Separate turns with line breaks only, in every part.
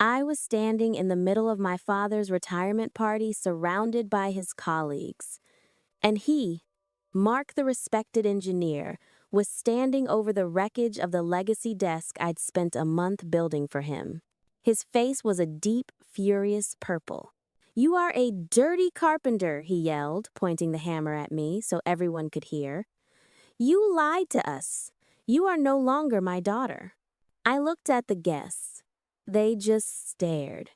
I was standing in the middle of my father's retirement party surrounded by his colleagues. And he, Mark the respected engineer, was standing over the wreckage of the legacy desk I'd spent a month building for him. His face was a deep, furious purple. "You are a dirty carpenter," he yelled, pointing the hammer at me so everyone could hear. "You lied to us. You are no longer my daughter." I looked at the guests. They just stared.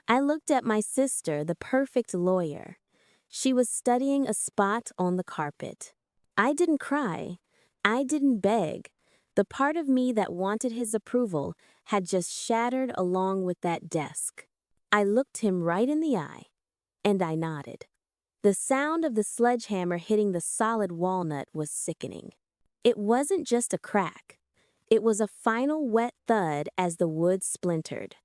I looked at my sister, the perfect lawyer. She was studying a spot on the carpet. I didn't cry. I didn't beg. The part of me that wanted his approval had just shattered along with that desk. I looked him right in the eye, and I nodded. The sound of the sledgehammer hitting the solid walnut was sickening. It wasn't just a crack. It was a final wet thud as the wood splintered.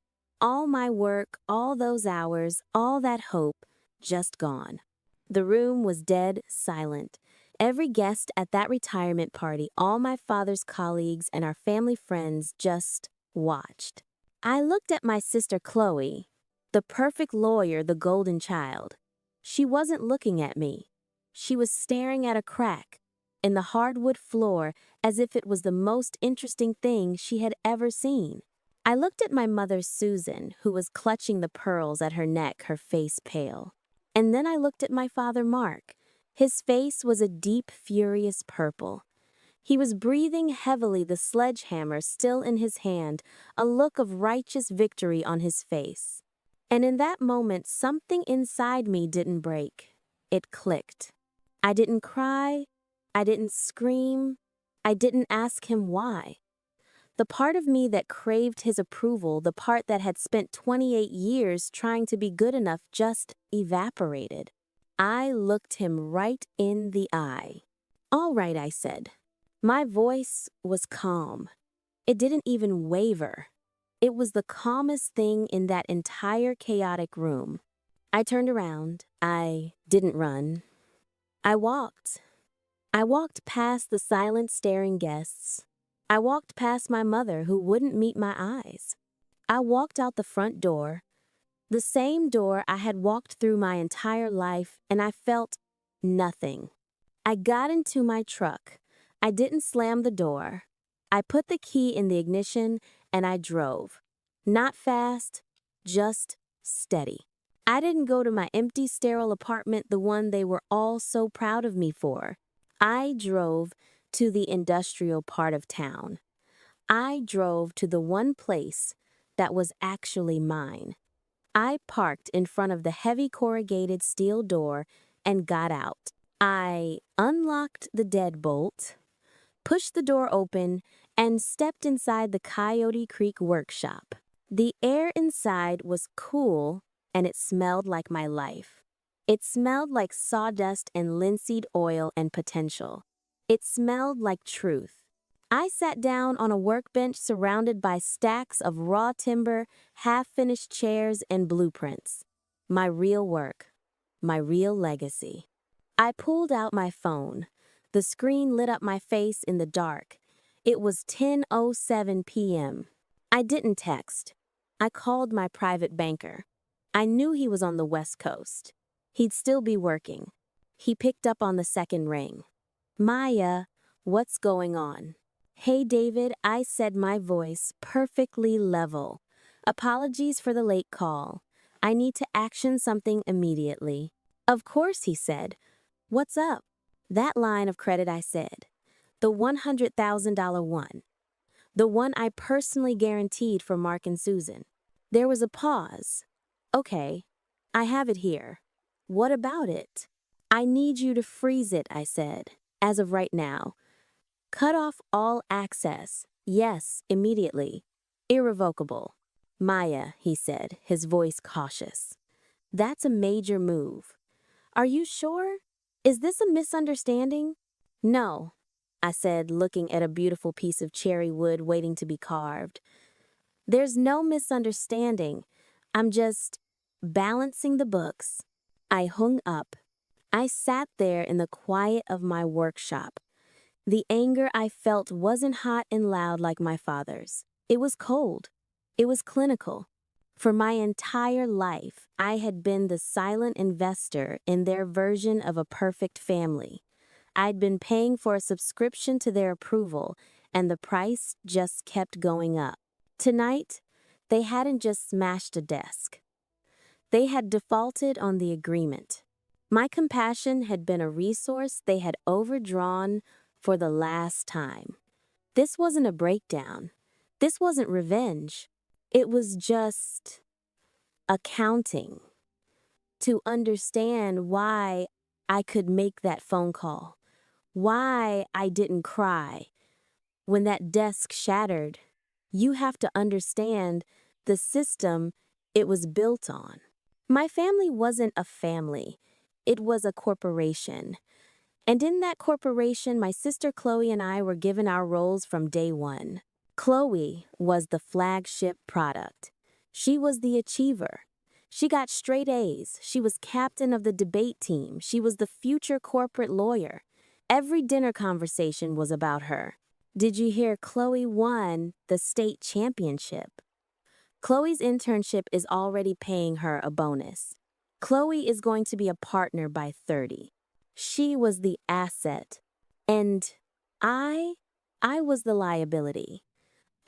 All my work, all those hours, all that hope, just gone. The room was dead silent. Every guest at that retirement party, all my father's colleagues and our family friends just watched. I looked at my sister Chloe, the perfect lawyer, the golden child. She wasn't looking at me. She was staring at a crack in the hardwood floor as if it was the most interesting thing she had ever seen. I looked at my mother Susan, who was clutching the pearls at her neck, her face pale. And then I looked at my father Mark. His face was a deep, furious purple. He was breathing heavily, the sledgehammer still in his hand, a look of righteous victory on his face. And in that moment, something inside me didn't break. It clicked. I didn't cry. I didn't scream. I didn't ask him why. The part of me that craved his approval, the part that had spent 28 years trying to be good enough, just evaporated. I looked him right in the eye. "All right," I said. My voice was calm. It didn't even waver. It was the calmest thing in that entire chaotic room. I turned around. I didn't run. I walked. I walked past the silent, staring guests. I walked past my mother, who wouldn't meet my eyes. I walked out the front door, the same door I had walked through my entire life, and I felt nothing. I got into my truck. I didn't slam the door. I put the key in the ignition, and I drove. Not fast, just steady. I didn't go to my empty, sterile apartment, the one they were all so proud of me for. I drove to the industrial part of town. I drove to the one place that was actually mine. I parked in front of the heavy corrugated steel door and got out. I unlocked the deadbolt, pushed the door open, and stepped inside the Coyote Creek workshop. The air inside was cool, and it smelled like my life. It smelled like sawdust and linseed oil and potential. It smelled like truth. I sat down on a workbench surrounded by stacks of raw timber, half-finished chairs, and blueprints. My real work. My real legacy. I pulled out my phone. The screen lit up my face in the dark. It was 10:07 p.m. I didn't text. I called my private banker. I knew he was on the West Coast. He'd still be working. He picked up on the second ring. "Maya, what's going on?" "Hey, David," I said, my voice perfectly level. "Apologies for the late call. I need to action something immediately." "Of course," he said. "What's up?" "That line of credit," I said. "The $100,000 one. The one I personally guaranteed for Mark and Susan." There was a pause. "Okay, I have it here." "What about it?" "I need you to freeze it," I said. "As of right now. Cut off all access. Yes, immediately. Irrevocable." "Maya," he said, his voice cautious. "That's a major move." "Are you sure? Is this a misunderstanding?" "No," I said, looking at a beautiful piece of cherry wood waiting to be carved. "There's no misunderstanding. I'm just balancing the books." I hung up. I sat there in the quiet of my workshop. The anger I felt wasn't hot and loud like my father's. It was cold. It was clinical. For my entire life, I had been the silent investor in their version of a perfect family. I'd been paying for a subscription to their approval, and the price just kept going up. Tonight, they hadn't just smashed a desk. They had defaulted on the agreement. My compassion had been a resource they had overdrawn for the last time. This wasn't a breakdown. This wasn't revenge. It was just accounting. To understand why I could make that phone call, why I didn't cry when that desk shattered, you have to understand the system it was built on. My family wasn't a family, it was a corporation. And in that corporation, my sister Chloe and I were given our roles from day one. Chloe was the flagship product. She was the achiever. She got straight A's. She was captain of the debate team. She was the future corporate lawyer. Every dinner conversation was about her. Did you hear Chloe won the state championship? Chloe's internship is already paying her a bonus. Chloe is going to be a partner by 30. She was the asset. And I was the liability.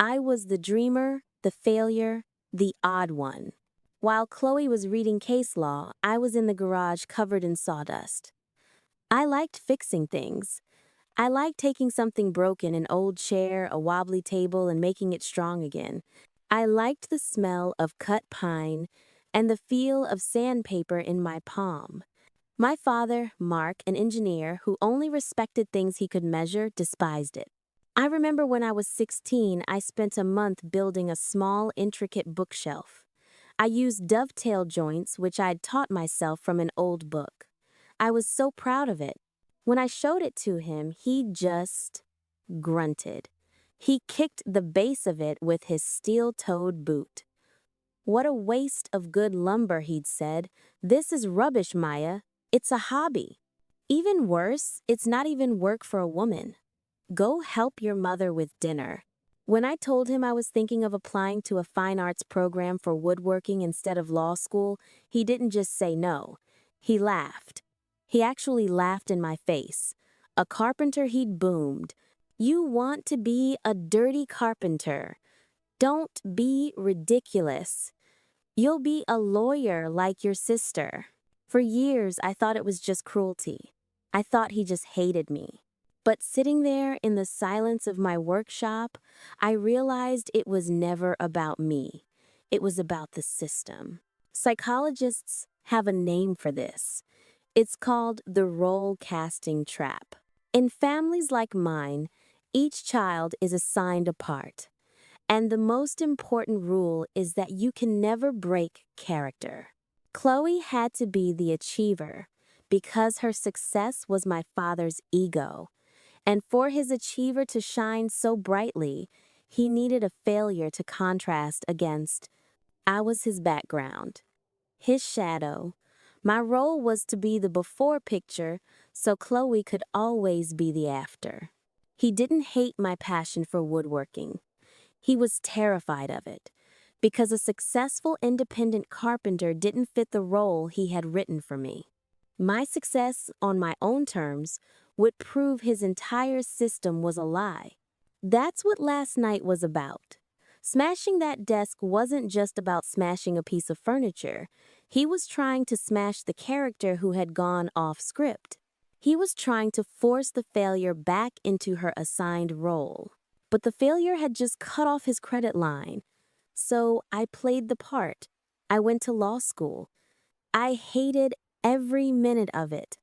I was the dreamer, the failure, the odd one. While Chloe was reading case law, I was in the garage covered in sawdust. I liked fixing things. I liked taking something broken, an old chair, a wobbly table, and making it strong again. I liked the smell of cut pine and the feel of sandpaper in my palm. My father, Mark, an engineer who only respected things he could measure, despised it. I remember when I was 16, I spent a month building a small, intricate bookshelf. I used dovetail joints, which I'd taught myself from an old book. I was so proud of it. When I showed it to him, he just grunted. He kicked the base of it with his steel-toed boot. "What a waste of good lumber," he'd said. "This is rubbish, Maya. It's a hobby. Even worse, it's not even work for a woman. Go help your mother with dinner." When I told him I was thinking of applying to a fine arts program for woodworking instead of law school, he didn't just say no. He laughed. He actually laughed in my face. A carpenter, he'd boomed. "You want to be a dirty carpenter. Don't be ridiculous. You'll be a lawyer like your sister." For years, I thought it was just cruelty. I thought he just hated me. But sitting there in the silence of my workshop, I realized it was never about me. It was about the system. Psychologists have a name for this. It's called the role casting trap. In families like mine, each child is assigned a part. And the most important rule is that you can never break character. Chloe had to be the achiever because her success was my father's ego. And for his achiever to shine so brightly, he needed a failure to contrast against. I was his background, his shadow. My role was to be the before picture so Chloe could always be the after. He didn't hate my passion for woodworking. He was terrified of it because a successful independent carpenter didn't fit the role he had written for me. My success on my own terms would prove his entire system was a lie. That's what last night was about. Smashing that desk wasn't just about smashing a piece of furniture. He was trying to smash the character who had gone off script. He was trying to force the failure back into her assigned role. But the failure had just cut off his credit line. So I played the part. I went to law school. I hated every minute of it.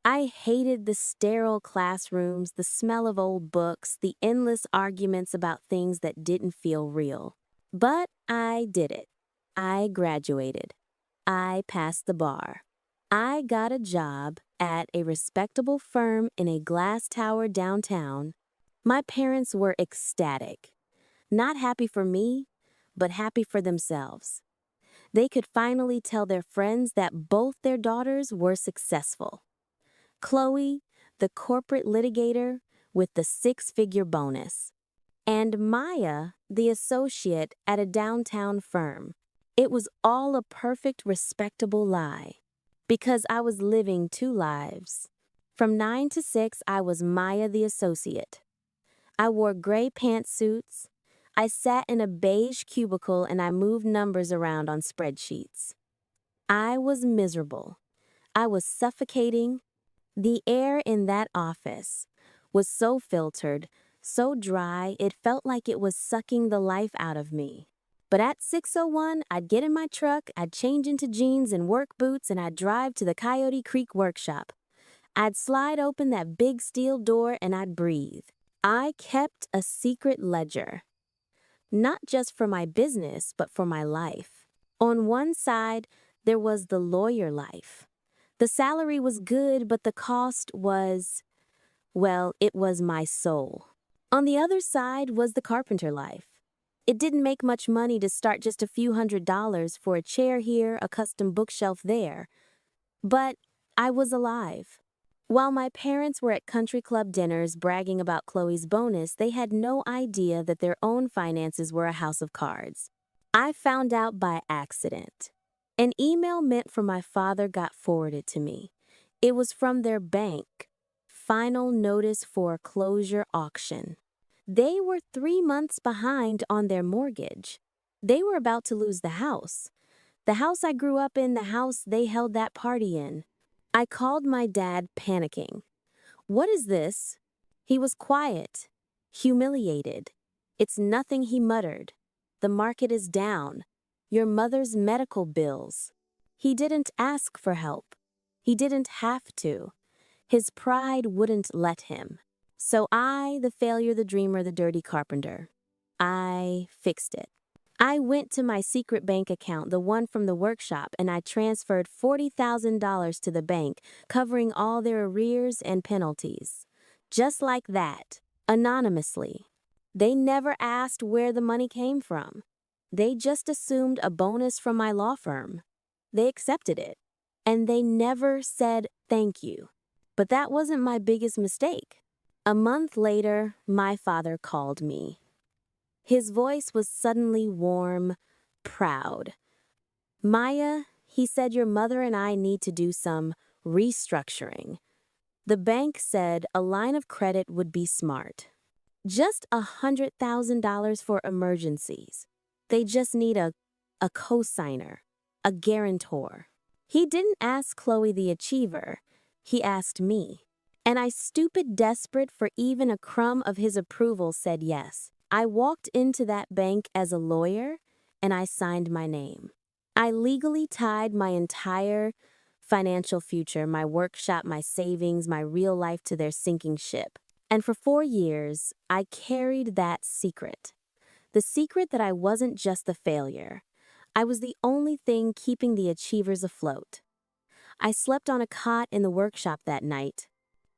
I hated the sterile classrooms, the smell of old books, the endless arguments about things that didn't feel real. But I did it. I graduated. I passed the bar. I got a job at a respectable firm in a glass tower downtown. My parents were ecstatic. Not happy for me, but happy for themselves. They could finally tell their friends that both their daughters were successful. Chloe, the corporate litigator with the six-figure bonus, and Maya, the associate at a downtown firm. It was all a perfect, respectable lie. Because I was living two lives. From 9 to 6, I was Maya the associate. I wore gray pantsuits. I sat in a beige cubicle and I moved numbers around on spreadsheets. I was miserable. I was suffocating. The air in that office was so filtered, so dry, it felt like it was sucking the life out of me. But at 6:01, I'd get in my truck, I'd change into jeans and work boots, and I'd drive to the Coyote Creek workshop. I'd slide open that big steel door and I'd breathe. I kept a secret ledger, not just for my business, but for my life. On one side, there was the lawyer life. The salary was good, but the cost was, well, it was my soul. On the other side was the carpenter life. It didn't make much money to start, just a few $100s for a chair here, a custom bookshelf there. But I was alive. While my parents were at country club dinners bragging about Chloe's bonus, they had no idea that their own finances were a house of cards. I found out by accident. An email meant for my father got forwarded to me. It was from their bank. Final notice for closure auction. They were 3 months behind on their mortgage. They were about to lose the house. The house I grew up in, the house they held that party in. I called my dad, panicking. "What is this?" He was quiet, humiliated. "It's nothing," he muttered. "The market is down. Your mother's medical bills." He didn't ask for help. He didn't have to. His pride wouldn't let him. So I, the failure, the dreamer, the dirty carpenter, I fixed it. I went to my secret bank account, the one from the workshop, and I transferred $40,000 to the bank, covering all their arrears and penalties. Just like that, anonymously. They never asked where the money came from. They just assumed a bonus from my law firm. They accepted it. And they never said thank you. But that wasn't my biggest mistake. A month later, my father called me. His voice was suddenly warm, proud. "Maya," he said, "your mother and I need to do some restructuring." The bank said a line of credit would be smart. Just $100,000 for emergencies. They just need a co-signer, a guarantor. He didn't ask Chloe the achiever. He asked me. And I, stupid, desperate for even a crumb of his approval, said yes. I walked into that bank as a lawyer, and I signed my name. I legally tied my entire financial future, my workshop, my savings, my real life to their sinking ship. And for 4 years, I carried that secret. The secret that I wasn't just the failure. I was the only thing keeping the achievers afloat. I slept on a cot in the workshop that night.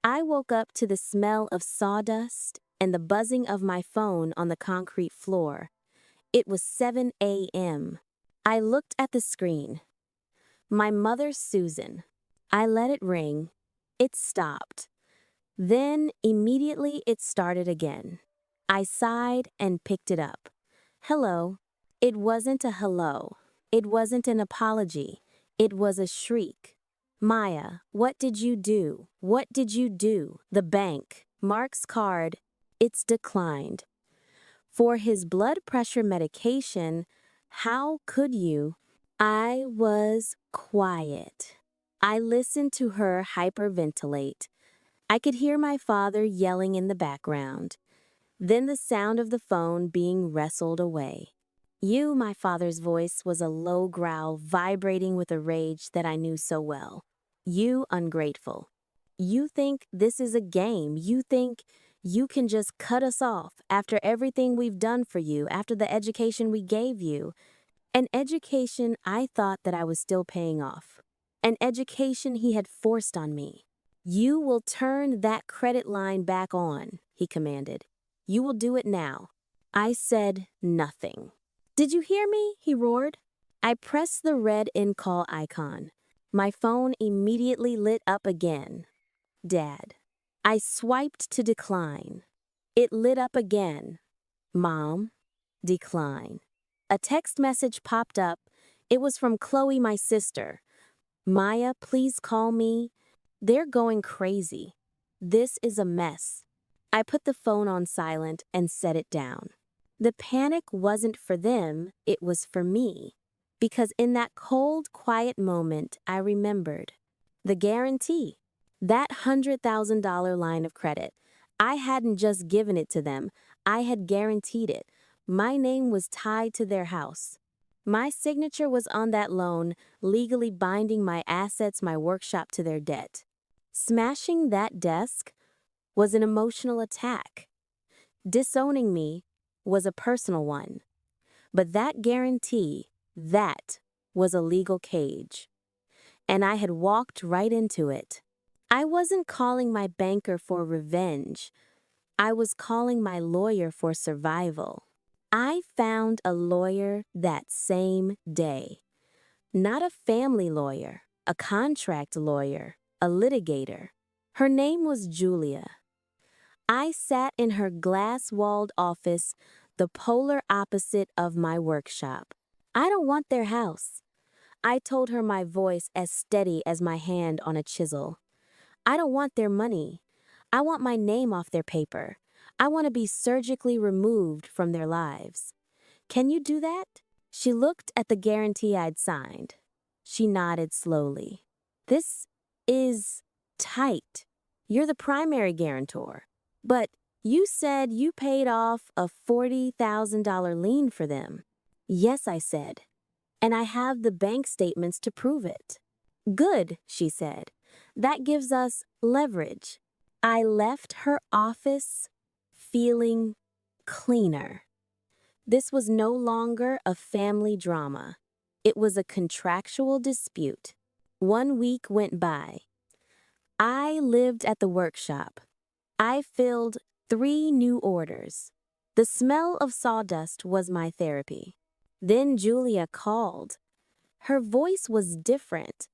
I woke up to the smell of sawdust and the buzzing of my phone on the concrete floor. It was 7 a.m. I looked at the screen. My mother, Susan. I let it ring. It stopped. Then, immediately, it started again. I sighed and picked it up. "Hello." It wasn't a hello. It wasn't an apology. It was a shriek. "Maya, what did you do? What did you do?" The bank. Mark's card. It's declined. For his blood pressure medication, how could you? I was quiet. I listened to her hyperventilate. I could hear my father yelling in the background. Then the sound of the phone being wrestled away. "You," my father's voice was a low growl vibrating with a rage that I knew so well. "You ungrateful. You think this is a game. You think you can just cut us off after everything we've done for you, after the education we gave you. An education I thought that I was still paying off. An education he had forced on me. You will turn that credit line back on," he commanded. "You will do it now." I said nothing. "Did you hear me?" he roared. I pressed the red end call icon. My phone immediately lit up again. Dad. I swiped to decline. It lit up again. Mom. Decline. A text message popped up. It was from Chloe, my sister. Maya, please call me. They're going crazy. This is a mess. I put the phone on silent and set it down. The panic wasn't for them, it was for me. Because in that cold, quiet moment, I remembered the guarantee. That $100,000 line of credit. I hadn't just given it to them, I had guaranteed it. My name was tied to their house. My signature was on that loan, legally binding my assets, my workshop to their debt. Smashing that desk was an emotional attack. Disowning me was a personal one. But that guarantee, that was a legal cage. And I had walked right into it. I wasn't calling my banker for revenge. I was calling my lawyer for survival. I found a lawyer that same day. Not a family lawyer, a contract lawyer, a litigator. Her name was Julia. I sat in her glass-walled office, the polar opposite of my workshop. I don't want their house. I told her, my voice as steady as my hand on a chisel. I don't want their money. I want my name off their paper. I want to be surgically removed from their lives. Can you do that? She looked at the guarantee I'd signed. She nodded slowly. This is tight. You're the primary guarantor. But you said you paid off a $40,000 lien for them. Yes, I said. And I have the bank statements to prove it. Good, she said. That gives us leverage. I left her office feeling cleaner. This was no longer a family drama. It was a contractual dispute. 1 week went by. I lived at the workshop. I filled 3 new orders. The smell of sawdust was my therapy. Then Julia called. Her voice was different.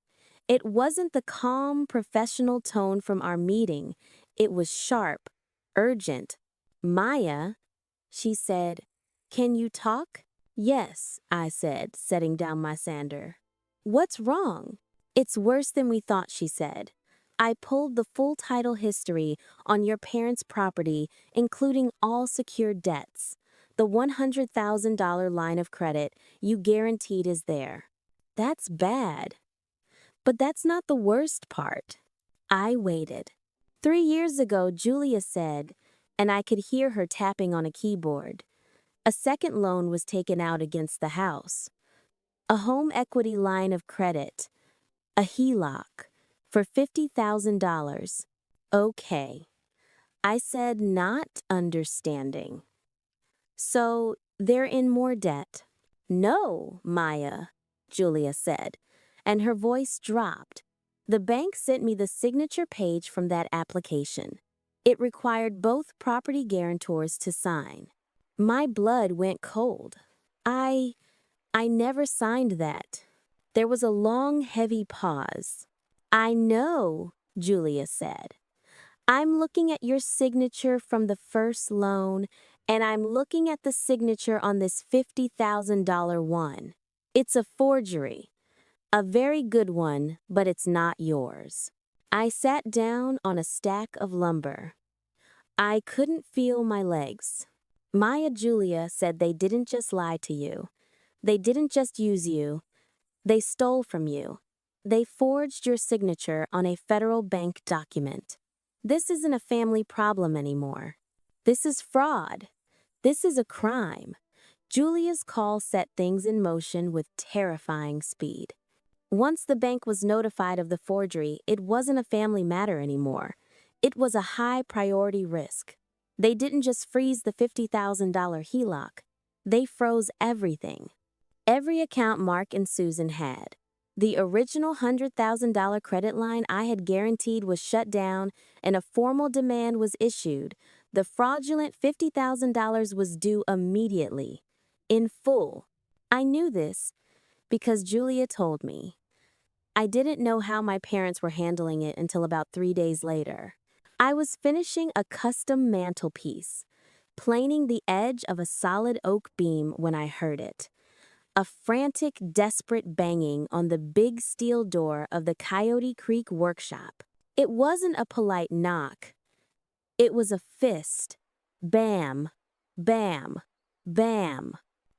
It wasn't the calm, professional tone from our meeting. It was sharp, urgent. Maya, she said, can you talk? Yes, I said, setting down my sander. What's wrong? It's worse than we thought, she said. I pulled the full title history on your parents' property, including all secured debts. The $100,000 line of credit you guaranteed is there. That's bad. But that's not the worst part. I waited. 3 years ago, Julia said, and I could hear her tapping on a keyboard, a second loan was taken out against the house. A home equity line of credit, a HELOC, for $50,000. Okay. I said, not understanding. So they're in more debt. No, Maya, Julia said, and her voice dropped. The bank sent me the signature page from that application. It required both property guarantors to sign. My blood went cold. I never signed that. There was a long, heavy pause. I know, Julia said. I'm looking at your signature from the first loan, and I'm looking at the signature on this $50,000 one. It's a forgery. A very good one, but it's not yours. I sat down on a stack of lumber. I couldn't feel my legs. Maya Julia said they didn't just lie to you. They didn't just use you. They stole from you. They forged your signature on a federal bank document. This isn't a family problem anymore. This is fraud. This is a crime. Julia's call set things in motion with terrifying speed. Once the bank was notified of the forgery, it wasn't a family matter anymore. It was a high-priority risk. They didn't just freeze the $50,000 HELOC. They froze everything. Every account Mark and Susan had. The original $100,000 credit line I had guaranteed was shut down and a formal demand was issued. The fraudulent $50,000 was due immediately, in full. I knew this because Julia told me. I didn't know how my parents were handling it until about 3 days later. I was finishing a custom mantelpiece, planing the edge of a solid oak beam when I heard it. A frantic, desperate banging on the big steel door of the Coyote Creek workshop. It wasn't a polite knock. It was a fist. Bam, bam, bam.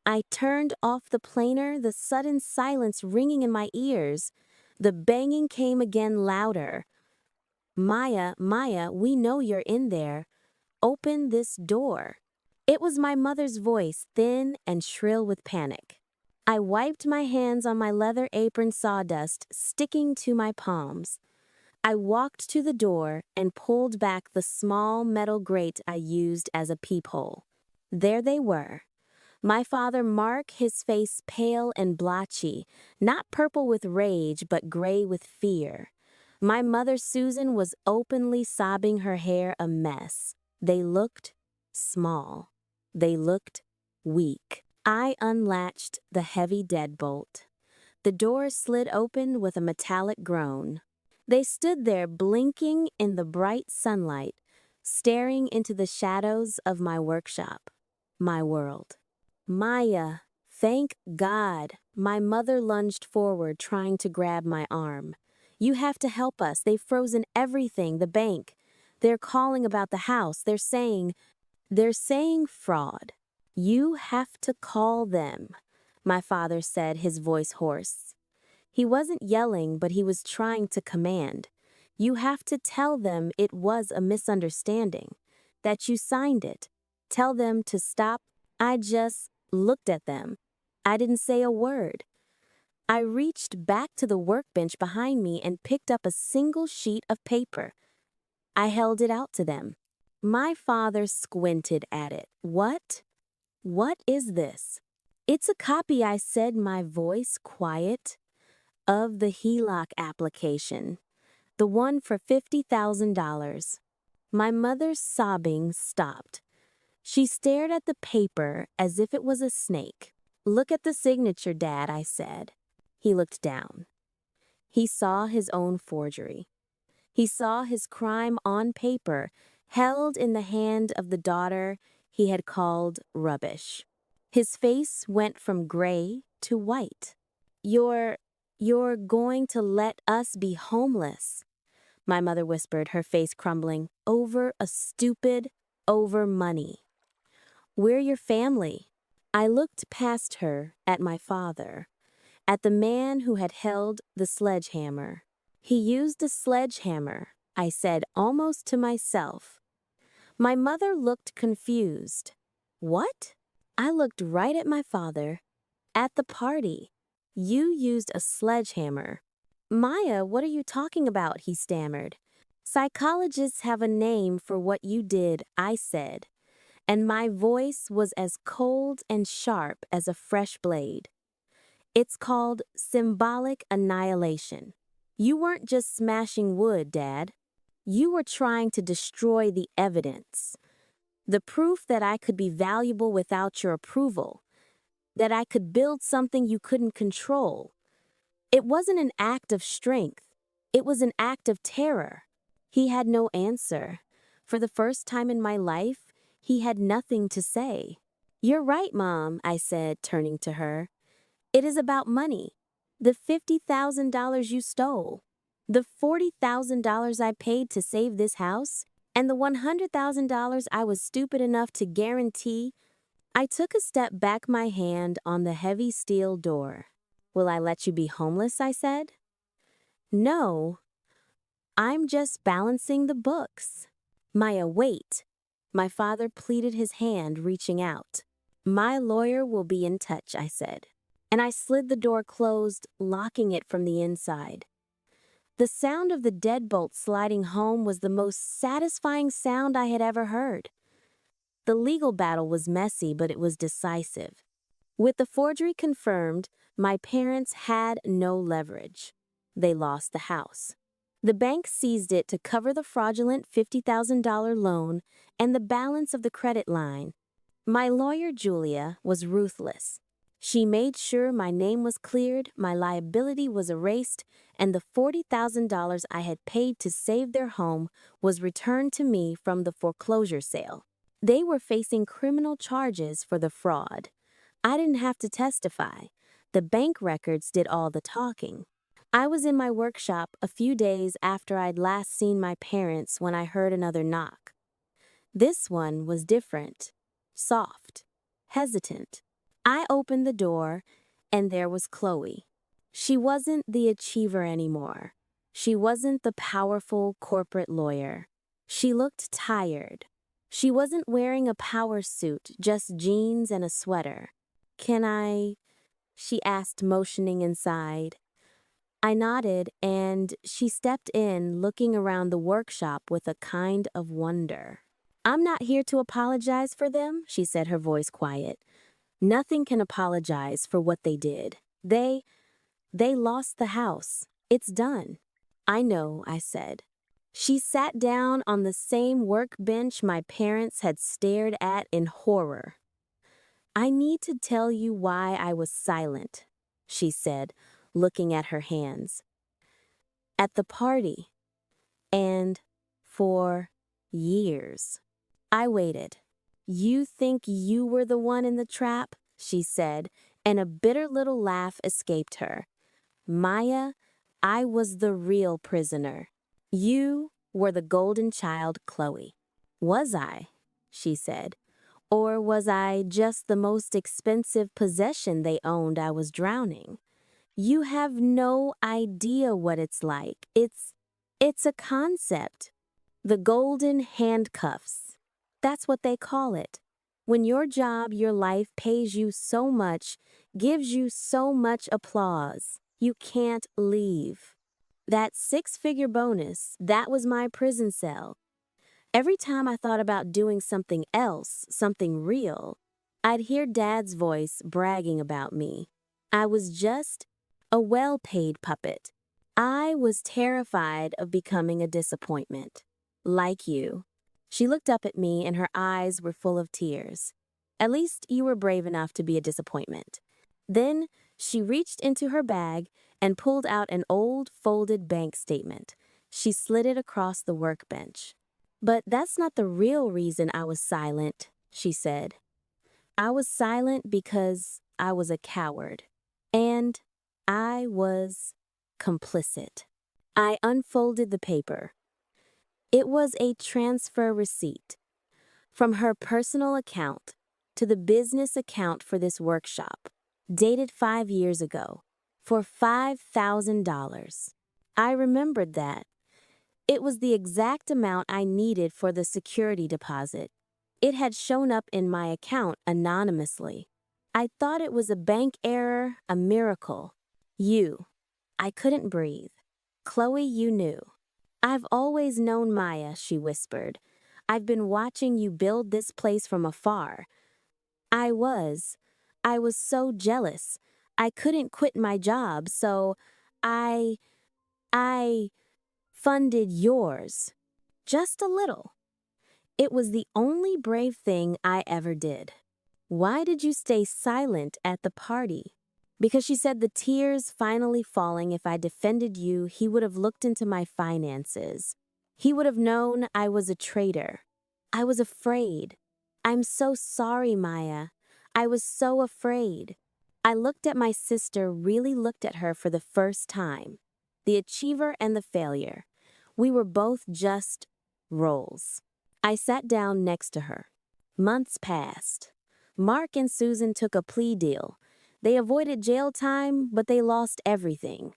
I turned off the planer, the sudden silence ringing in my ears. The banging came again louder. Maya, Maya, we know you're in there. Open this door. It was my mother's voice, thin and shrill with panic. I wiped my hands on my leather apron sawdust sticking to my palms. I walked to the door and pulled back the small metal grate I used as a peephole. There they were. My father Mark, his face pale and blotchy, not purple with rage but gray with fear. My mother Susan was openly sobbing, her hair a mess. They looked small. They looked weak. I unlatched the heavy deadbolt. The door slid open with a metallic groan. They stood there blinking in the bright sunlight, staring into the shadows of my workshop, my world. Maya, thank God. My mother lunged forward, trying to grab my arm. You have to help us. They've frozen everything, the bank. They're calling about the house. They're saying fraud. You have to call them, my father said, his voice hoarse. He wasn't yelling, but he was trying to command. You have to tell them it was a misunderstanding, that you signed it. Tell them to stop. I just looked at them. I didn't say a word. I reached back to the workbench behind me and picked up a single sheet of paper. I held it out to them. My father squinted at it. What? What is this? It's a copy, I said, my voice quiet, of the HELOC application, the one for $50,000. My mother's sobbing stopped. She stared at the paper as if it was a snake. Look at the signature, Dad, I said. He looked down. He saw his own forgery. He saw his crime on paper, held in the hand of the daughter he had called rubbish. His face went from gray to white. You're going to let us be homeless, my mother whispered, her face crumbling, over money. We're your family. I looked past her at my father, at the man who had held the sledgehammer. He used a sledgehammer, I said, almost to myself. My mother looked confused. What? I looked right at my father. At the party. You used a sledgehammer. Maya, what are you talking about? He stammered. Psychologists have a name for what you did, I said, and my voice was as cold and sharp as a fresh blade. It's called symbolic annihilation. You weren't just smashing wood, Dad. You were trying to destroy the evidence. The proof that I could be valuable without your approval. That I could build something you couldn't control. It wasn't an act of strength. It was an act of terror. He had no answer. For the first time in my life, he had nothing to say. You're right, Mom, I said, turning to her. It is about money. The $50,000 you stole. The $40,000 I paid to save this house. And the $100,000 I was stupid enough to guarantee. I took a step back, my hand on the heavy steel door. Will I let you be homeless? I said. No, I'm just balancing the books. Maya, wait. My father pleaded, his hand reaching out. My lawyer will be in touch, I said. And I slid the door closed, locking it from the inside. The sound of the deadbolt sliding home was the most satisfying sound I had ever heard. The legal battle was messy, but it was decisive. With the forgery confirmed, my parents had no leverage. They lost the house. The bank seized it to cover the fraudulent $50,000 loan and the balance of the credit line. My lawyer, Julia, was ruthless. She made sure my name was cleared, my liability was erased, and the $40,000 I had paid to save their home was returned to me from the foreclosure sale. They were facing criminal charges for the fraud. I didn't have to testify. The bank records did all the talking. I was in my workshop a few days after I'd last seen my parents when I heard another knock. This one was different, soft, hesitant. I opened the door, and there was Chloe. She wasn't the achiever anymore. She wasn't the powerful corporate lawyer. She looked tired. She wasn't wearing a power suit, just jeans and a sweater. "Can I?" she asked, motioning inside. I nodded, and she stepped in, looking around the workshop with a kind of wonder. "I'm not here to apologize for them," she said, her voice quiet. "Nothing can apologize for what they did. They lost the house. It's done." "I know," I said. She sat down on the same workbench my parents had stared at in horror. "I need to tell you why I was silent," she said, looking at her hands. "At the party, and for years, I waited. You think you were the one in the trap?" she said, and a bitter little laugh escaped her. "Maya, I was the real prisoner. You were the golden child, Chloe." "Was I?" she said. "Or was I just the most expensive possession they owned I was drowning? You have no idea what it's like. It's a concept. The golden handcuffs. That's what they call it. When your job, your life pays you so much, gives you so much applause, you can't leave. That six-figure bonus, that was my prison cell. Every time I thought about doing something else, something real, I'd hear Dad's voice bragging about me. I was just a well-paid puppet. I was terrified of becoming a disappointment. Like you." She looked up at me and her eyes were full of tears. "At least you were brave enough to be a disappointment." Then she reached into her bag and pulled out an old folded bank statement. She slid it across the workbench. "But that's not the real reason I was silent," she said. "I was silent because I was a coward. And I was complicit." I unfolded the paper. It was a transfer receipt from her personal account to the business account for this workshop, dated 5 years ago, for $5,000. I remembered that. It was the exact amount I needed for the security deposit. It had shown up in my account anonymously. I thought it was a bank error, a miracle. I couldn't breathe. "Chloe, you knew." "I've always known, Maya," she whispered. "I've been watching you build this place from afar. I was so jealous. I couldn't quit my job, so I funded yours. Just a little. It was the only brave thing I ever did." "Why did you stay silent at the party?" "Because," she said, the tears finally falling, "if I defended you, he would have looked into my finances. He would have known I was a traitor. I was afraid. I'm so sorry, Maya. I was so afraid." I looked at my sister, really looked at her for the first time. The achiever and the failure. We were both just roles. I sat down next to her. Months passed. Mark and Susan took a plea deal. They avoided jail time, but they lost everything.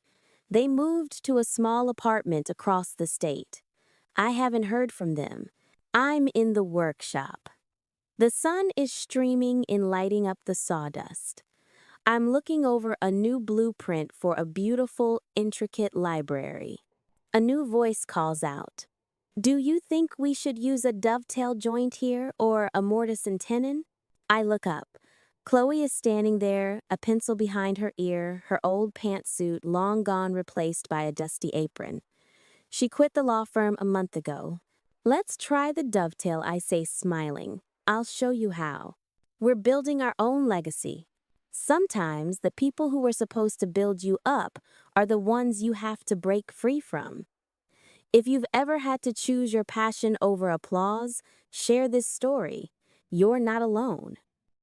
They moved to a small apartment across the state. I haven't heard from them. I'm in the workshop. The sun is streaming and lighting up the sawdust. I'm looking over a new blueprint for a beautiful, intricate library. A new voice calls out, "Do you think we should use a dovetail joint here or a mortise and tenon?" I look up. Chloe is standing there, a pencil behind her ear, her old pantsuit long gone replaced by a dusty apron. She quit the law firm a month ago. "Let's try the dovetail," I say, smiling. "I'll show you how. We're building our own legacy. Sometimes the people who were supposed to build you up are the ones you have to break free from. If you've ever had to choose your passion over applause, share this story. You're not alone."